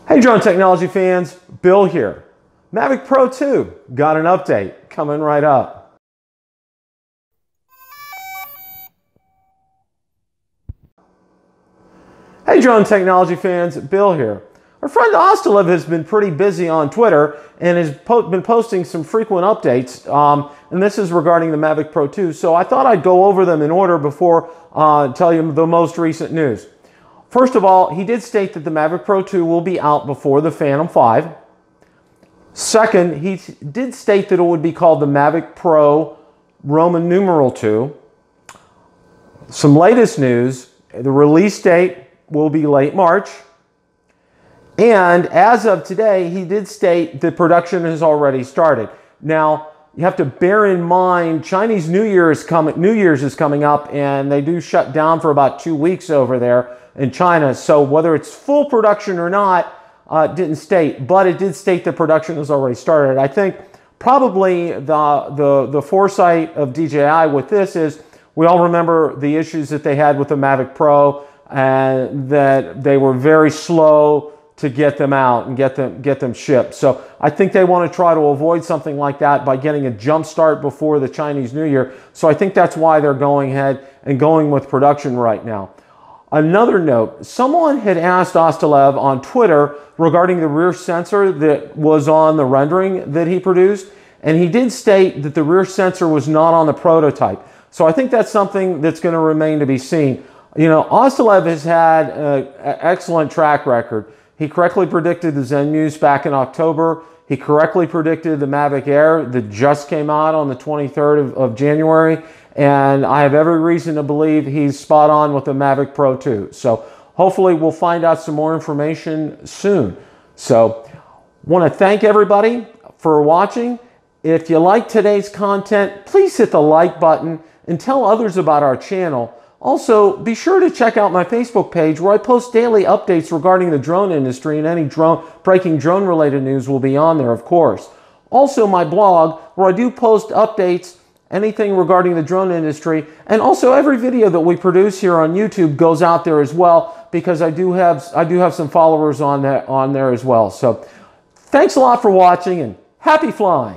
Hey drone technology fans, Bill here. Mavic Pro II got an update coming right up. Hey drone technology fans, Bill here. Our friend Ostalev has been pretty busy on Twitter and has been posting some frequent updates, and this is regarding the Mavic Pro II, so I thought I'd go over them in order before tell you the most recent news. First of all, he did state that the Mavic Pro II will be out before the Phantom 5. Second, he did state that it would be called the Mavic Pro Roman numeral II. Some latest news, the release date will be late March. And as of today, he did state that production has already started. Now, you have to bear in mind, Chinese New Year's is coming up, and they do shut down for about 2 weeks over there in China. So whether it's full production or not, didn't state, but it did state that production has already started. I think probably the foresight of DJI with this is, we all remember the issues that they had with the Mavic Pro, and that they were very slow to get them out and get them shipped. So I think they want to try to avoid something like that by getting a jump start before the Chinese New Year. So I think that's why they're going ahead and going with production right now. Another note, someone had asked Ostalev on Twitter regarding the rear sensor that was on the rendering that he produced, and he did state that the rear sensor was not on the prototype. So I think that's something that's going to remain to be seen. You know, Ostalev has had an excellent track record. He correctly predicted the Zenmuse back in October. He correctly predicted the Mavic Air that just came out on the 23rd of January. And I have every reason to believe he's spot on with the Mavic Pro II. So hopefully we'll find out some more information soon. So want to thank everybody for watching. If you like today's content, please hit the like button and tell others about our channel. Also, be sure to check out my Facebook page where I post daily updates regarding the drone industry, and any breaking drone related news will be on there, of course. Also, my blog where I do post updates, anything regarding the drone industry, and also every video that we produce here on YouTube goes out there as well, because I do have some followers on there as well. So thanks a lot for watching, and happy flying.